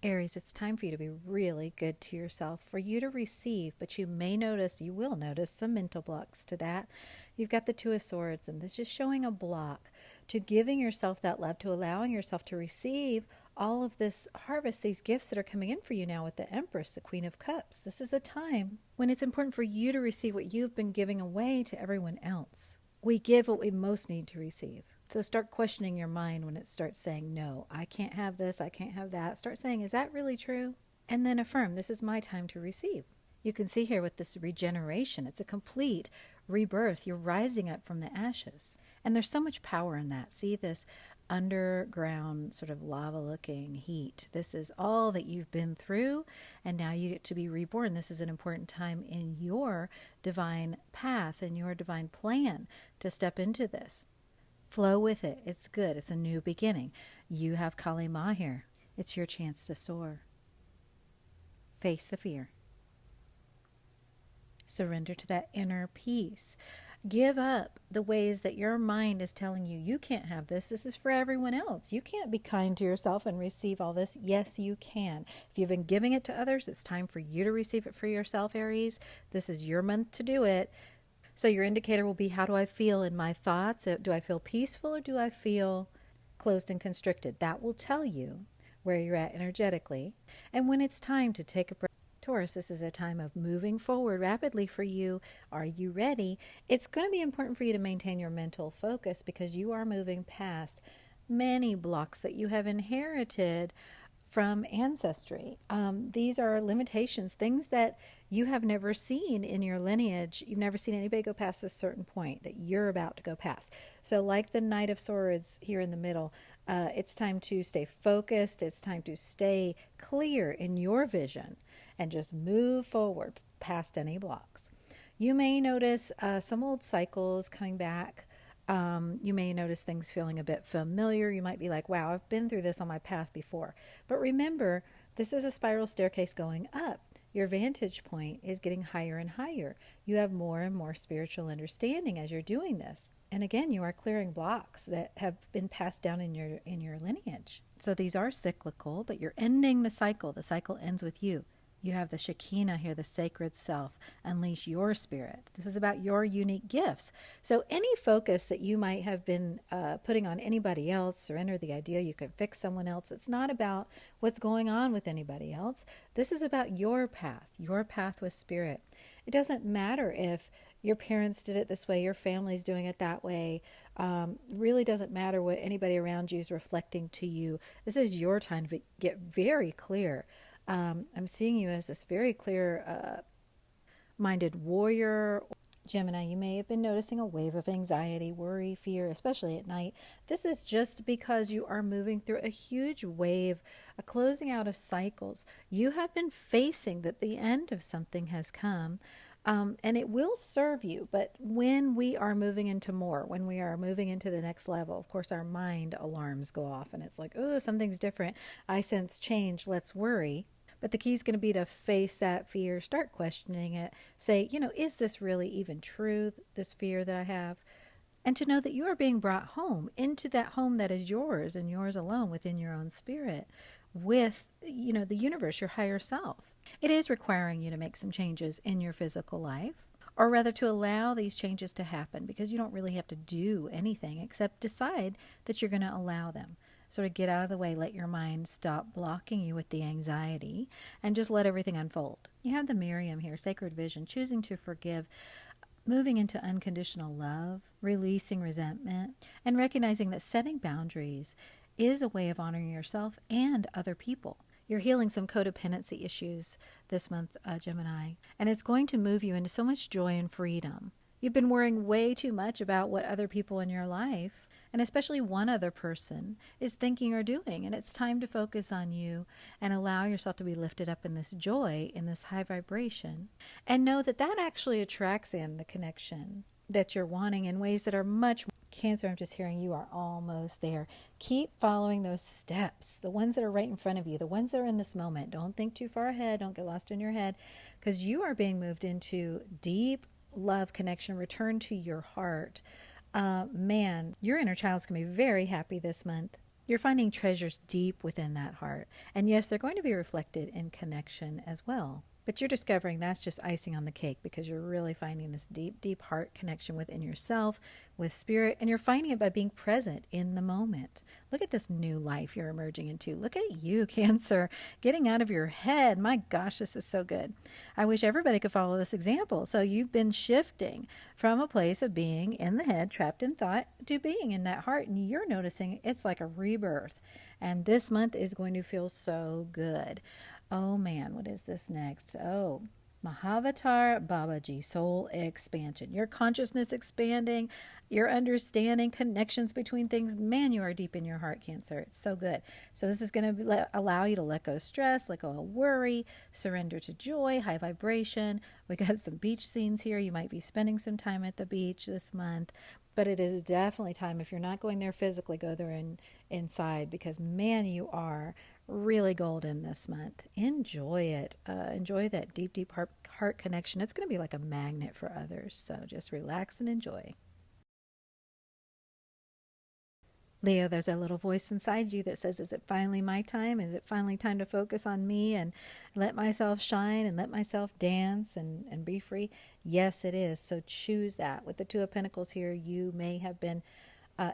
Aries, it's time for you to be really good to yourself, for you to receive, but you will notice some mental blocks to that. You've got the Two of Swords, and this is showing a block to giving yourself that love, to allowing yourself to receive all of this harvest, these gifts that are coming in for you now with the Empress, the Queen of Cups. This is a time when it's important for you to receive what you've been giving away to everyone else. We give what we most need to receive. So start questioning your mind when it starts saying, no, I can't have this, I can't have that. Start saying, is that really true? And then affirm, this is my time to receive. You can see here with this regeneration, it's a complete rebirth. You're rising up from the ashes. And there's so much power in that. See this underground sort of lava-looking heat. This is all that you've been through, and now you get to be reborn. This is an important time in your divine path and your divine plan to step into this. Flow with it. It's good. It's a new beginning. You have Kali Ma here. It's your chance to soar. Face the fear. Surrender to that inner peace. Give up the ways that your mind is telling you, you can't have this. This is for everyone else. You can't be kind to yourself and receive all this. Yes, you can. If you've been giving it to others, it's time for you to receive it for yourself, Aries. This is your month to do it. So your indicator will be, how do I feel in my thoughts? Do I feel peaceful or do I feel closed and constricted? That will tell you where you're at energetically. And when it's time to take a break, Taurus, this is a time of moving forward rapidly for you. Are you ready? It's going to be important for you to maintain your mental focus because you are moving past many blocks that you have inherited from ancestry. These are limitations, things that you have never seen in your lineage. You've never seen anybody go past a certain point that you're about to go past. So like the Knight of Swords here in the middle, it's time to stay focused. It's time to stay clear in your vision and just move forward past any blocks. You may notice some old cycles coming back. You may notice things feeling a bit familiar. You might be like, wow, I've been through this on my path before. But remember, this is a spiral staircase going up. Your vantage point is getting higher and higher. You have more and more spiritual understanding as you're doing this. And again, you are clearing blocks that have been passed down in your lineage. So these are cyclical, but you're ending the cycle. The cycle ends with you. You have the Shekinah here, the sacred self. Unleash your spirit. This is about your unique gifts. So any focus that you might have been putting on anybody else, surrender the idea you could fix someone else. It's not about what's going on with anybody else. This is about your path with spirit. It doesn't matter if your parents did it this way, your family's doing it that way. Really doesn't matter what anybody around you is reflecting to you. This is your time to get very clear. I'm seeing you as this very clear minded warrior. Gemini, you may have been noticing a wave of anxiety, worry, fear, especially at night. This is just because you are moving through a huge wave, a closing out of cycles. You have been facing that the end of something has come. And it will serve you, but when we are moving into more, when we are moving into the next level, of course our mind alarms go off and it's like, oh, something's different. I sense change, let's worry. But the key is going to be to face that fear, start questioning it, say, is this really even true, this fear that I have? And to know that you are being brought home, into that home that is yours and yours alone within your own spirit, with, the universe, your higher self. It is requiring you to make some changes in your physical life, or rather to allow these changes to happen, because you don't really have to do anything except decide that you're going to allow them. Sort of get out of the way, let your mind stop blocking you with the anxiety, and just let everything unfold. You have the Miriam here, sacred vision, choosing to forgive, moving into unconditional love, releasing resentment, and recognizing that setting boundaries is a way of honoring yourself and other people. You're healing some codependency issues this month, Gemini, and it's going to move you into so much joy and freedom. You've been worrying way too much about what other people in your life, and especially one other person, is thinking or doing, and it's time to focus on you and allow yourself to be lifted up in this joy, in this high vibration, and know that that actually attracts in the connection that you're wanting in ways that are much. Cancer, I'm just hearing you are almost there. Keep following those steps, the ones that are right in front of you, the ones that are in this moment. Don't think too far ahead. Don't get lost in your head, because you are being moved into deep love connection. Return to your heart. Man, your inner child's going to be very happy this month. You're finding treasures deep within that heart. And yes, they're going to be reflected in connection as well. But you're discovering that's just icing on the cake because you're really finding this deep, deep heart connection within yourself, with spirit, and you're finding it by being present in the moment. Look at this new life you're emerging into. Look at you, Cancer, getting out of your head. My gosh, this is so good. I wish everybody could follow this example. So you've been shifting from a place of being in the head, trapped in thought, to being in that heart, and you're noticing it's like a rebirth. And this month is going to feel so good. Oh man, what is this next? Oh, Mahavatar Babaji, soul expansion. Your consciousness expanding, your understanding, connections between things. Man, you are deep in your heart, Cancer. It's so good. So this is going to allow you to let go of stress, let go of worry, surrender to joy, high vibration. We got some beach scenes here. You might be spending some time at the beach this month. But it is definitely time, if you're not going there physically, go there inside, because man, you are really golden this month. Enjoy it. Enjoy that deep, deep heart connection. It's going to be like a magnet for others. So just relax and enjoy. Leo, there's a little voice inside you that says, is it finally my time? Is it finally time to focus on me and let myself shine and let myself dance and be free? Yes, it is. So choose that. With the Two of Pentacles here, you may have been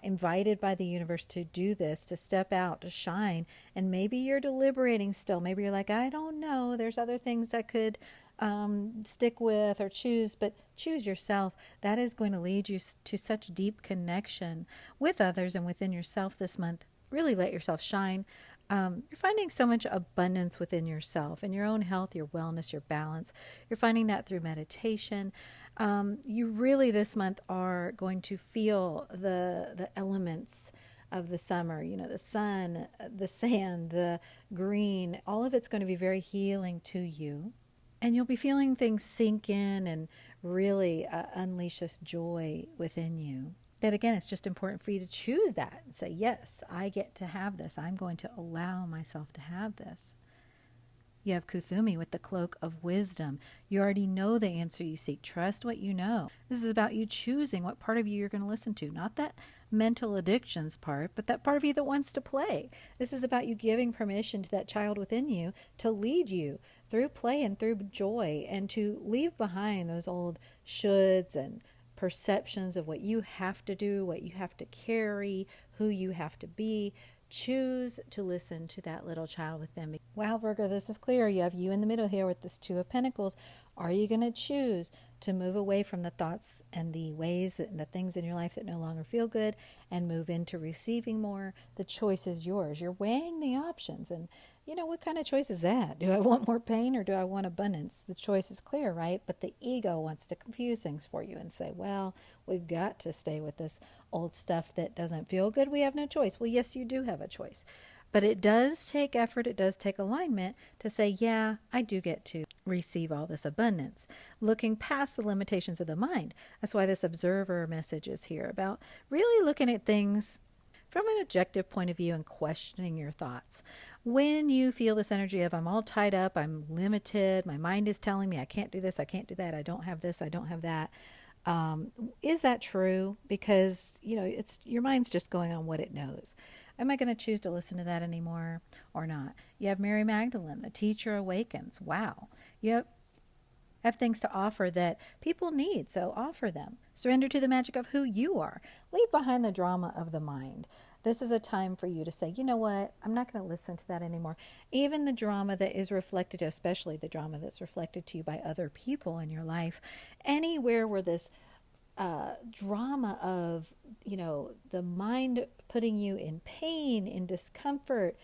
invited by the universe to do this, to step out, to shine. And maybe you're deliberating still. Maybe you're like, I don't know. There's other things I could stick with or choose, but choose yourself. That is going to lead you to such deep connection with others and within yourself this month. Really let yourself shine. You're finding so much abundance within yourself and your own health, your wellness, your balance. You're finding that through meditation. You really this month are going to feel the elements of the summer, you know, the sun, the sand, the green, all of it's going to be very healing to you. And you'll be feeling things sink in and really unleash this joy within you. That again, it's just important for you to choose that and say, yes, I get to have this. I'm going to allow myself to have this. You have Kuthumi with the cloak of wisdom. You already know the answer you seek. Trust what you know. This is about you choosing what part of you you're going to listen to. Not that mental addictions part, but that part of you that wants to play. This is about you giving permission to that child within you to lead you through play and through joy, and to leave behind those old shoulds and perceptions of what you have to do, what you have to carry, who you have to be. Choose to listen to that little child within me. Wow, Virgo, this is clear. You have you in the middle here with this Two of Pentacles. Are you going to choose to move away from the thoughts and the ways and the things in your life that no longer feel good and move into receiving more? The choice is yours. You're weighing the options. And you know, what kind of choice is that? Do I want more pain or do I want abundance? The choice is clear, right? But the ego wants to confuse things for you and say, well, we've got to stay with this old stuff that doesn't feel good. We have no choice. Well, yes, you do have a choice. But it does take effort. It does take alignment to say, yeah, I do get to receive all this abundance. Looking past the limitations of the mind. That's why this observer message is here, about really looking at things from an objective point of view and questioning your thoughts. When you feel this energy of I'm all tied up, I'm limited, my mind is telling me I can't do this, I can't do that, I don't have this, I don't have that. Is that true? Because, you know, it's your mind's just going on what it knows. Am I going to choose to listen to that anymore or not? You have Mary Magdalene, the teacher awakens. Wow. You have things to offer that people need, so offer them. Surrender to the magic of who you are. Leave behind the drama of the mind. This is a time for you to say, you know what, I'm not going to listen to that anymore. Even the drama that is reflected, especially the drama that's reflected to you by other people in your life, anywhere where this drama of, you know, the mind putting you in pain, in discomfort,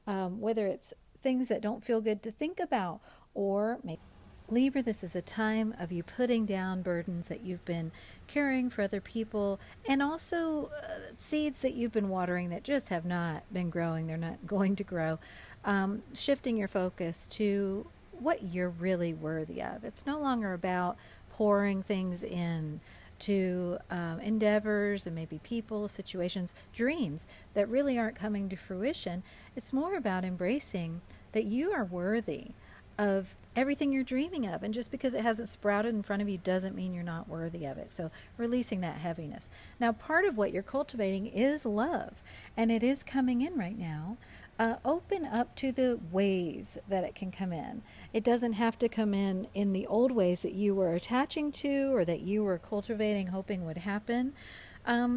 whether it's things that don't feel good to think about, or maybe Libra, this is a time of you putting down burdens that you've been carrying for other people, and also seeds that you've been watering that just have not been growing. They're not going to grow. Shifting your focus to what you're really worthy of. It's no longer about pouring things in to endeavors and maybe people, situations, dreams that really aren't coming to fruition. It's more about embracing that you are worthy of everything you're dreaming of. And just because it hasn't sprouted in front of you doesn't mean you're not worthy of it. So releasing that heaviness. Now, part of what you're cultivating is love, and it is coming in right now. Open up to the ways that it can come in. It doesn't have to come in the old ways that you were attaching to or that you were cultivating, hoping would happen.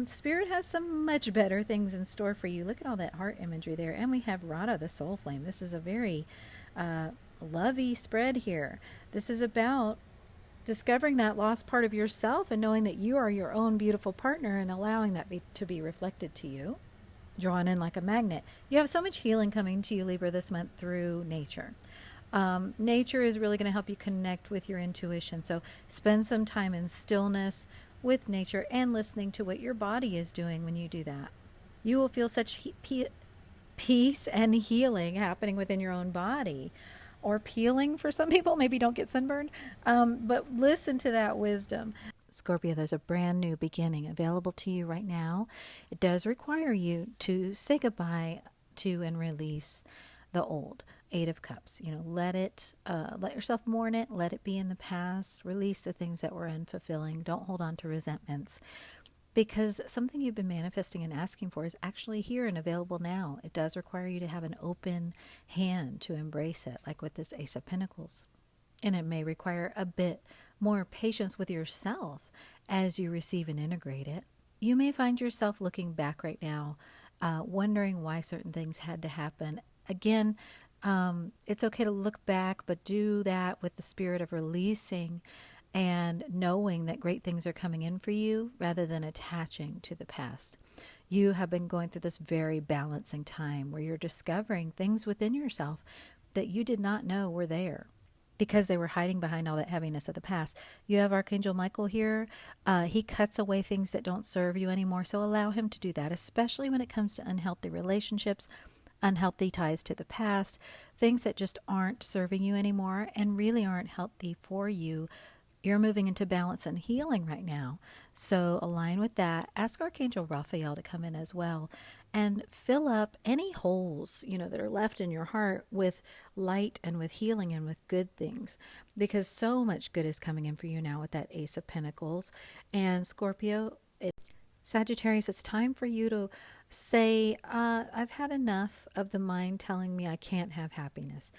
Spirit has some much better things in store for you. Look at all that heart imagery there. And we have Radha, the soul flame. This is a very lovey spread here. This is about discovering that lost part of yourself and knowing that you are your own beautiful partner and allowing that to be reflected to you. Drawn in like a magnet. You have so much healing coming to you, Libra, this month through nature. Nature is really going to help you connect with your intuition. So spend some time in stillness with nature and listening to what your body is doing when you do that. You will feel such peace and healing happening within your own body. Or peeling for some people. Maybe don't get sunburned. But listen to that wisdom. Scorpio, there's a brand new beginning available to you right now. It does require you to say goodbye to and release the old. 8 of Cups. Let yourself mourn it. Let it be in the past. Release the things that were unfulfilling. Don't hold on to resentments. Because something you've been manifesting and asking for is actually here and available now. It does require you to have an open hand to embrace it, like with this Ace of Pentacles. And it may require a bit more patience with yourself as you receive and integrate it. You may find yourself looking back right now, wondering why certain things had to happen. Again, it's okay to look back, but do that with the spirit of releasing and knowing that great things are coming in for you rather than attaching to the past. You have been going through this very balancing time where you're discovering things within yourself that you did not know were there, because they were hiding behind all that heaviness of the past. You have Archangel Michael here. He cuts away things that don't serve you anymore. So allow him to do that, especially when it comes to unhealthy relationships, unhealthy ties to the past, things that just aren't serving you anymore and really aren't healthy for you. You're moving into balance and healing right now. So align with that. Ask Archangel Raphael to come in as well and fill up any holes, that are left in your heart with light and with healing and with good things, because so much good is coming in for you now with that Ace of Pentacles. And Scorpio, Sagittarius, it's time for you to say, I've had enough of the mind telling me I can't have happiness.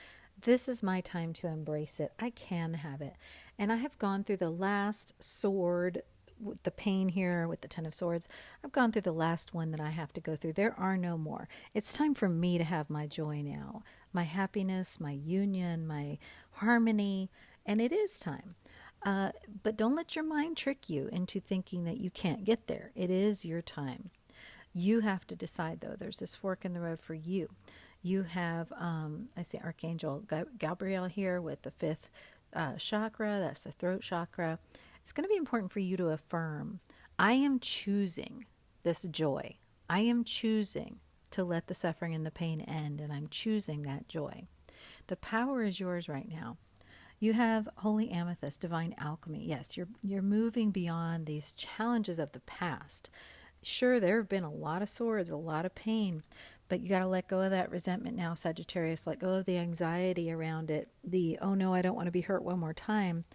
This is my time to embrace it. I can have it. And I have gone through the last sword with the pain here with the 10 of Swords. I've gone through the last one that I have to go through. There are no more. It's time for me to have my joy now, my happiness, my union, my harmony, and it is time. But don't let your mind trick you into thinking that you can't get there. It is your time. You have to decide, though. There's this fork in the road for you. You have, I see Archangel Gabriel here with the 5th chakra. That's the throat chakra. It's going to be important for you to affirm, I am choosing this joy. I am choosing to let the suffering and the pain end, and I'm choosing that joy. The power is yours right now. You have Holy Amethyst, Divine Alchemy. Yes, you're moving beyond these challenges of the past. Sure, there have been a lot of swords, a lot of pain, but you got to let go of that resentment now, Sagittarius. Let go of the anxiety around it. Oh no, I don't want to be hurt one more time.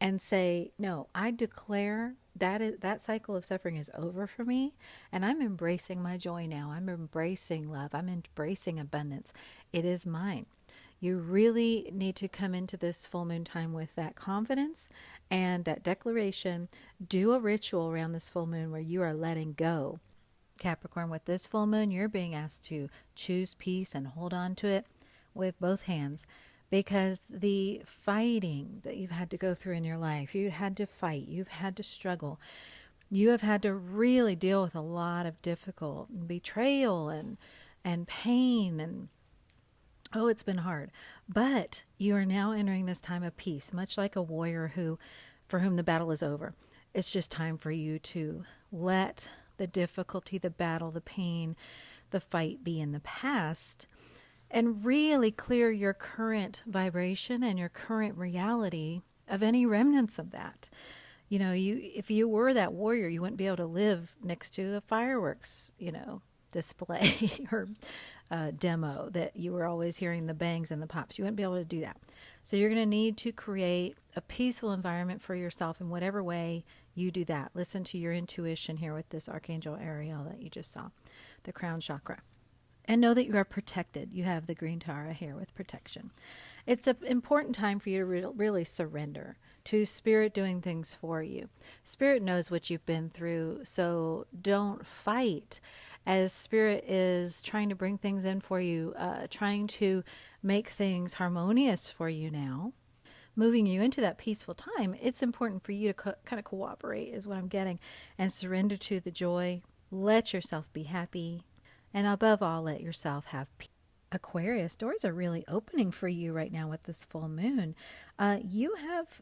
And say, no, I declare that cycle of suffering is over for me, and I'm embracing my joy now. I'm embracing love. I'm embracing abundance. It is mine. You really need to come into this full moon time with that confidence and that declaration. Do a ritual around this full moon where you are letting go. Capricorn, with this full moon, you're being asked to choose peace and hold on to it with both hands. Because the fighting that you've had to go through in your life, you've had to fight, you've had to struggle, you have had to really deal with a lot of difficult betrayal and pain, and it's been hard. But you are now entering this time of peace, much like a warrior for whom the battle is over. It's just time for you to let the difficulty, the battle, the pain, the fight be in the past, and really clear your current vibration and your current reality of any remnants of that. If you were that warrior, you wouldn't be able to live next to a fireworks, display or demo that you were always hearing the bangs and the pops. You wouldn't be able to do that. So you're going to need to create a peaceful environment for yourself in whatever way you do that. Listen to your intuition here with this Archangel Ariel that you just saw, the crown chakra. And know that you are protected. You have the green Tara here with protection. It's an important time for you to really surrender to Spirit doing things for you. Spirit knows what you've been through, so don't fight as Spirit is trying to bring things in for you, trying to make things harmonious for you now, moving you into that peaceful time. It's important for you to kind of cooperate is what I'm getting, and surrender to the joy. Let yourself be happy. And above all, let yourself have peace. Aquarius, doors are really opening for you right now with this full moon. You have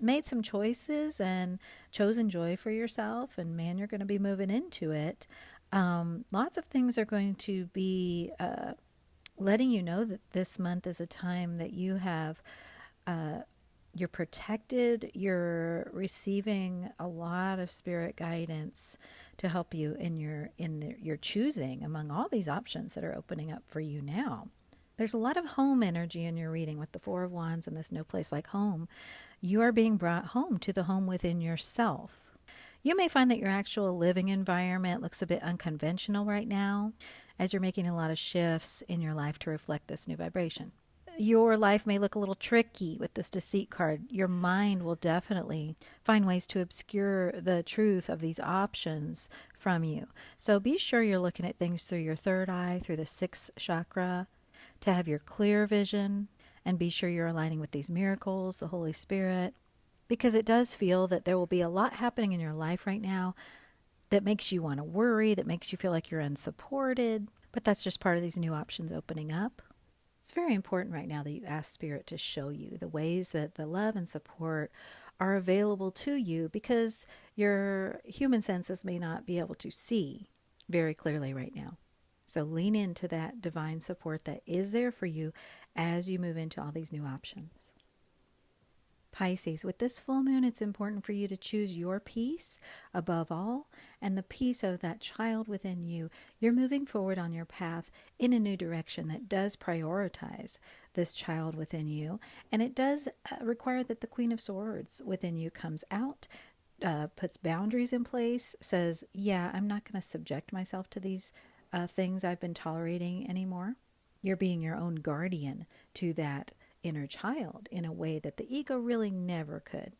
made some choices and chosen joy for yourself, and man, you're going to be moving into it. Lots of things are going to be letting you know that this month is a time that you have you're protected, you're receiving a lot of Spirit guidance to help you in your choosing among all these options that are opening up for you now. There's a lot of home energy in your reading with the Four of Wands and this no place like home. You are being brought home to the home within yourself. You may find that your actual living environment looks a bit unconventional right now as you're making a lot of shifts in your life to reflect this new vibration. Your life may look a little tricky with this deceit card. Your mind will definitely find ways to obscure the truth of these options from you. So be sure you're looking at things through your third eye, through the sixth chakra, to have your clear vision, and be sure you're aligning with these miracles, the Holy Spirit, because it does feel that there will be a lot happening in your life right now that makes you want to worry, that makes you feel like you're unsupported, but that's just part of these new options opening up. It's very important right now that you ask Spirit to show you the ways that the love and support are available to you, because your human senses may not be able to see very clearly right now. So lean into that divine support that is there for you as you move into all these new options. Pisces, with this full moon, it's important for you to choose your peace above all, and the peace of that child within you. You're moving forward on your path in a new direction that does prioritize this child within you, and it does require that the Queen of Swords within you comes out, puts boundaries in place, says, yeah, I'm not going to subject myself to these things I've been tolerating anymore. You're being your own guardian to that inner child in a way that the ego really never could.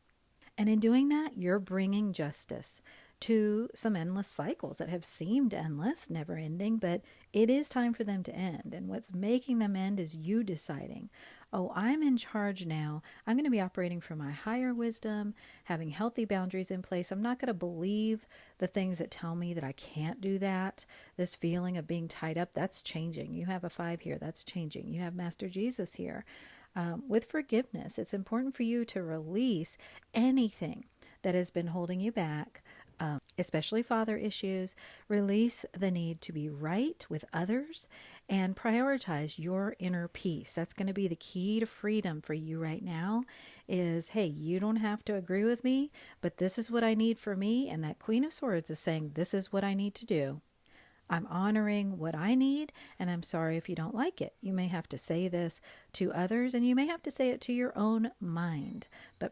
And in doing that, you're bringing justice to some endless cycles that have seemed endless, never ending, but it is time for them to end. And what's making them end is you deciding, oh, I'm in charge now. I'm going to be operating from my higher wisdom, having healthy boundaries in place. I'm not going to believe the things that tell me that I can't do that. This feeling of being tied up, that's changing. You have a 5 here, that's changing. You have Master Jesus here. With forgiveness, it's important for you to release anything that has been holding you back, especially father issues. Release the need to be right with others and prioritize your inner peace. That's going to be the key to freedom for you right now is, hey, you don't have to agree with me, but this is what I need for me. And that Queen of Swords is saying, this is what I need to do. I'm honoring what I need, and I'm sorry if you don't like it. You may have to say this to others, and you may have to say it to your own mind, but